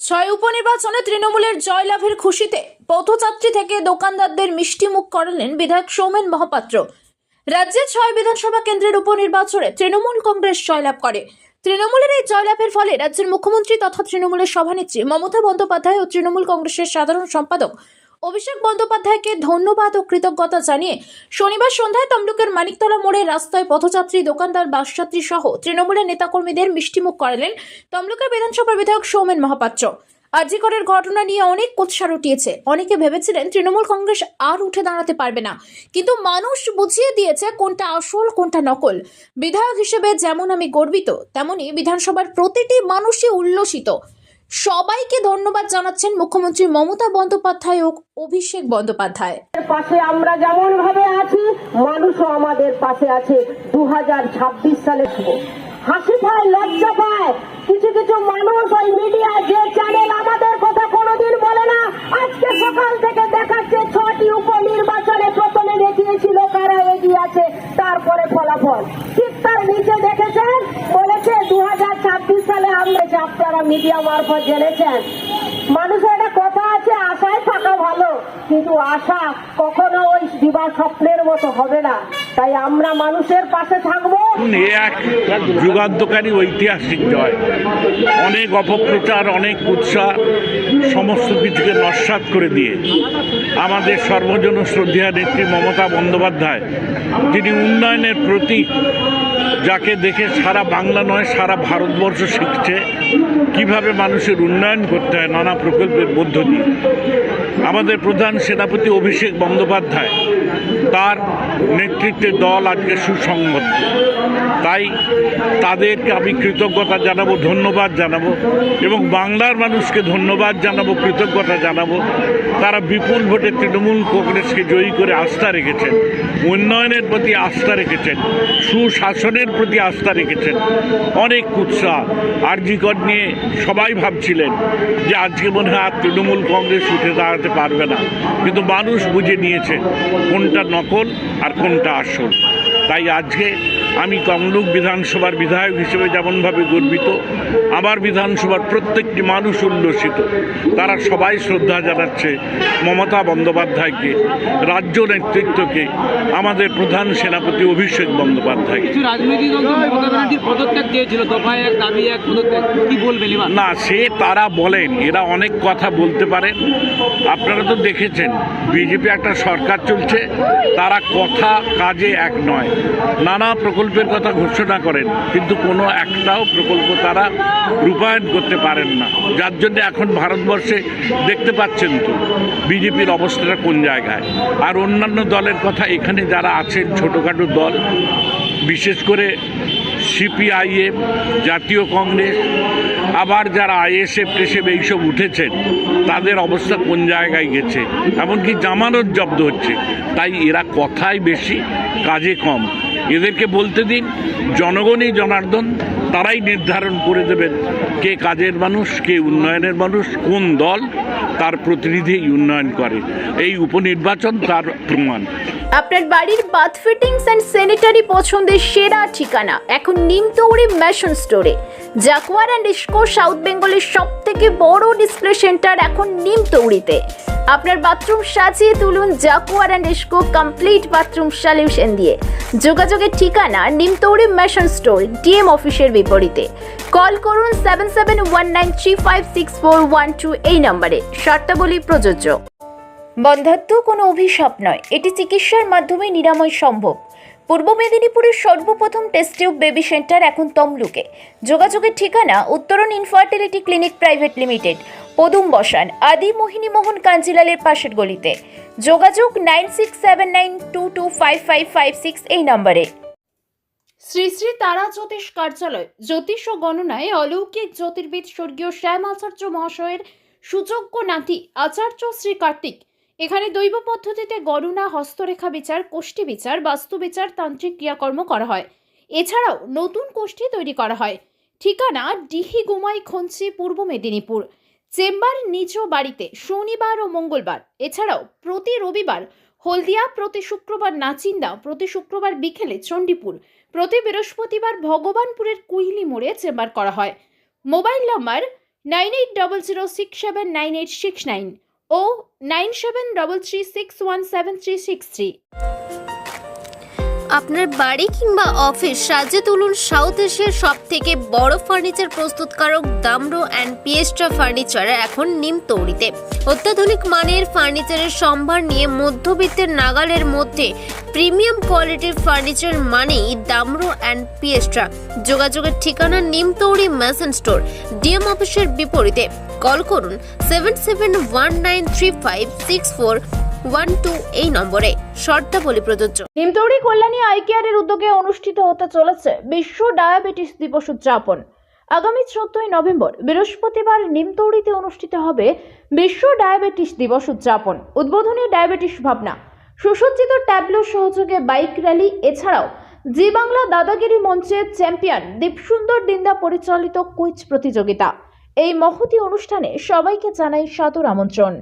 ছয় উপনির্বাচনে তৃণমূলের জয়লাভের খুশিতে পথযাত্রী থেকে দোকানদারদের মিষ্টি মুখ করালেন বিধায়ক সৌমেন মহাপাত্র। রাজ্যে 6 বিধানসভা কেন্দ্রের উপনির্বাচনে তৃণমূল কংগ্রেস জয়লাভ করে। তৃণমূলের এই জয়লাভের ফলে রাজ্যের মুখ্যমন্ত্রী তথা তৃণমূলের সভানেত্রী মমতা বন্দ্যোপাধ্যায় ও তৃণমূল কংগ্রেসের সাধারণ সম্পাদক অভিষেক বন্দ্যোপাধ্যায়কে ধন্যবাদ ও কৃতজ্ঞতা জানিয়ে শনিবার সন্ধ্যায় তমলুকের মানিকতলা মোড়ে রাস্তায় পথযাত্রী, দোকানদার, বাসযাত্রী সহ তৃণমূলের নেতাকর্মীদের মিষ্টিমুখ করালেন তমলুকের বিধানসভার বিধায়ক সৌমেন মহাপাত্র। আরজি করের ঘটনা নিয়ে অনেক কুৎসা উঠিয়েছে। অনেকে ভেবেছিলেন তৃণমূল কংগ্রেস আর উঠে দাঁড়াতে পারবে না, কিন্তু মানুষ বুঝিয়ে দিয়েছে কোনটা আসল কোনটা নকল। বিধায়ক হিসেবে যেমন আমি গর্বিত, তেমনি বিধানসভার প্রতিটি মানুষই উল্লসিত। সবাইকে ধন্যবাদ জানাচ্ছেন মুখ্যমন্ত্রী মমতা বন্দ্যোপাধ্যায় ও অভিষেক বন্দ্যোপাধ্যায়। পাশে আমরা যেমন ভাবে আছি, মানুষও আমাদের পাশে আছে। 2026 সালে হাসি পায়, লজ্জা পায় কিছু কিছু মানুষ, ওই মিডিয়া যে চ্যানেল আমাদের কথা কোনোদিন বলে না, আজকে সকাল থেকে দেখাচ্ছে 6টি উপনির্বাচনে প্রথমে দেখিয়েছিল কারা এগিয়ে আছে, তারপরে ফলাফল ঠিক তার নিচে দেখেছেন, বলেছে 2026 সালে আমরা, আপনারা মিডিয়া মারফত জেনেছেন। মানুষের একটা কথা আছে, আশায় থাকা ভালো, কিন্তু আশা কখনো ওই দিবা স্বপ্নের মতো হবে না। তাই আমরা মানুষের পাশে থাকবো। এক যুগান্তকারী ঐতিহাসিক জয়, অনেক অপপ্রচার, অনেক উৎসাহ, সমস্ত কিছুকে নস্যাৎ করে দিয়ে আমাদের সর্বজন শ্রদ্ধেয় নেত্রী মমতা বন্দ্যোপাধ্যায়, যিনি উন্নয়নের প্রতীক, যাকে দেখে সারা বাংলা নয় সারা ভারতবর্ষ শিখছে কিভাবে মানুষের উন্নয়ন করতে হয় নানা প্রকল্পের মধ্য দিয়ে। আমাদের প্রধান সেনাপতি অভিষেক বন্দ্যোপাধ্যায়, তার নেতৃত্বে দল আজকে সুসংবদ্ধ। তাই তাদেরকে আমি কৃতজ্ঞতা জানাবো, ধন্যবাদ জানাবো, এবং বাংলার মানুষকে ধন্যবাদ জানাবো, কৃতজ্ঞতা জানাবো। তারা বিপুল ভোটে তৃণমূল কংগ্রেসকে জয়ী করে আস্থা রেখেছেন, উন্নয়নের প্রতি আস্থা রেখেছেন, সুশাসনের প্রতি আস্থা রেখেছেন। অনেক উৎসাহ। আরজি কর নিয়ে সবাই ভাবছিলেন যে আজকে মনে হয় আর তৃণমূল কংগ্রেস উঠে দাঁড়াতে পারবে না, কিন্তু মানুষ বুঝে নিয়েছে কোনটা নকল আর কোনটা আসল। তাই আজকে আমি তমলুক বিধানসভার বিধায়ক হিসেবে যেমনভাবে গর্বিত, আমার বিধানসভার প্রত্যেকটি মানুষ উল্লসিত। তারা সবাই শ্রদ্ধা জানাচ্ছে মমতা বন্দ্যোপাধ্যায়কে, রাজ্য নেতৃত্বকে, আমাদের প্রধান সেনাপতি অভিষেক বন্দ্যোপাধ্যায়। কিছু রাজনৈতিক দল মমতা ব্যানার্জির পদত্যাগ চেয়েছিল, দফায় এক দাবি এক পদত্যাগ, কি বলবেন এবার? না, সে তারা বলেন, এরা অনেক কথা বলতে পারেন। আপনারা তো দেখেছেন বিজেপি একটা সরকার চলছে, তারা কথা কাজে এক নয়। নানা প্রকল্পের কথা ঘোষণা করেন, কিন্তু কোনো একটাও প্রকল্প তারা রূপায়ণ করতে পারেন না। যার জন্য এখন ভারতবর্ষে দেখতে পাচ্ছেন তো বিজেপির অবস্থাটা কোন জায়গায়। আর অন্যান্য দলের কথা, এখানে যারা আছেন ছোটোখাটো দল, বিশেষ করে সিপিআইএম, জাতীয় কংগ্রেস, আবার যারা আইএসএফ টেসএফ এইসব উঠেছেন, তাদের অবস্থা কোন জায়গায় গেছে, এমনকি জামানত জব্দ হচ্ছে। তাই এরা কথাই বেশি, কাজে কম। এদেরকে বলতে দিন, জনগণই জনার্দন, তারাই নির্ধারণ করে দেবেন কে কাজের মানুষ, কে উন্নয়নের মানুষ, কোন দল তার প্রতিনিধি উন্নয়ন করে। এই উপনির্বাচন তার প্রমাণ। আপনার বাড়ির বাথ ফিটিংস অ্যান্ড স্যানিটারি পছন্দের সেরা ঠিকানা এখন নিমতৌড়ি ম্যাশন স্টোরে। জাকুয়ার অ্যান্ড ইস্কো সাউথ বেঙ্গলের সব থেকে বড় ডিসপ্লে সেন্টার এখন নিমতৌড়িতে। আপনার বাথরুম সাজিয়ে তুলুন Jaquar and IISCO complete bathroom solution দিয়ে। যোগাযোগের ঠিকানা নিমতৌড়ি ম্যাশন স্টোর, ডিএম অফিসের বিপরীতে। কল করুন 7719356412 এই নম্বরে। শর্তাবলী প্রযোজ্য। বন্ধ্যাত্ব কোনো অভিশাপ নয়, এটি চিকিৎসার মাধ্যমে নিরাময় সম্ভব। পূর্ব মেদিনীপুরের সর্বপ্রথম টেস্ট টিউব বেবি সেন্টার এখন তমলুকে। যোগাযোগের ঠিকানা উত্তরণ ইনফার্টিলিটি ক্লিনিক প্রাইভেট লিমিটেড, পদুম বসান, আদি মোহিনী মোহন কাঞ্জিলালের পাশের গলিতে। যোগাযোগ 9679225556 এই নম্বরে। শ্রী শ্রী তারা জ্যোতিষ কার্যালয়, জ্যোতিষ ও গণনায় অলৌকিক জ্যোতির্বিদ স্বর্গীয় শ্যাম আচার্য মহাশয়ের সুযোগ্য নাতি আচার্য শ্রী কার্তিক। এখানে দৈব পদ্ধতিতে গণনা, হস্তরেখা বিচার, কোষ্ঠী বিচার, বাস্তু বিচার, তান্ত্রিক ক্রিয়াকর্ম করা হয়। এছাড়াও নতুন কোষ্ঠী তৈরি করা হয়। ঠিকানা ডিহি গুমাই খঞ্চি, পূর্ব মেদিনীপুর। চেম্বার নিজ বাড়িতে শনিবার ও মঙ্গলবার। এছাড়াও প্রতি রবিবার হলদিয়া, প্রতি শুক্রবার নাচিন্দা, প্রতি শুক্রবার বিকেলে চণ্ডীপুর, প্রতি বৃহস্পতিবার ভগবানপুরের কুইলি মোড়ে চেম্বার করা হয়। মোবাইল নাম্বার 9800679869 ও 9733617363। আপনার বাড়ি কিংবা অফিস সাজিয়ে তুলুন সাউথ এশিয়ার সব থেকে বড় ফার্নিচার প্রস্তুতকারক দামরো অ্যান্ড পিয়েস্ট্রা ফার্নিচার এখন নিমতৌড়িতে। অত্যাধুনিক মানের ফার্নিচারের সম্ভার নিয়ে মধ্যবিত্তের নাগালের মধ্যে প্রিমিয়াম কোয়ালিটির ফার্নিচার মানেই দামরো অ্যান্ড পিয়েস্ট্রা। যোগাযোগের ঠিকানা নিমতৌড়ি মেসন স্টোর, ডিএম অফিসের বিপরীতে। কল করুন 7719356412 এই নম্বরে। শর্তাবলী প্রযোজ্য। নিমতৌড়ি কল্যাণী আই কেয়ারের উদ্যোগে অনুষ্ঠিত হতে চলেছে বিশ্ব ডায়াবেটিস দিবস উদযাপন। আগামী 14 নভেম্বর বৃহস্পতিবার নিমতৌড়িতে অনুষ্ঠিত হবে বিশ্ব ডায়াবেটিস দিবস উদযাপন। উদ্বোধনী ডায়াবেটিস ভাবনা, সুসজ্জিত ট্যাবলো সহযোগে বাইক র্যালি, এছাড়াও জি বাংলা দাদাগিরি মঞ্চের চ্যাম্পিয়ন দীপসুন্দর দিন্দা পরিচালিত কুইজ প্রতিযোগিতা। এই মহতী অনুষ্ঠানে সবাইকে জানাই সাদর আমন্ত্রণ।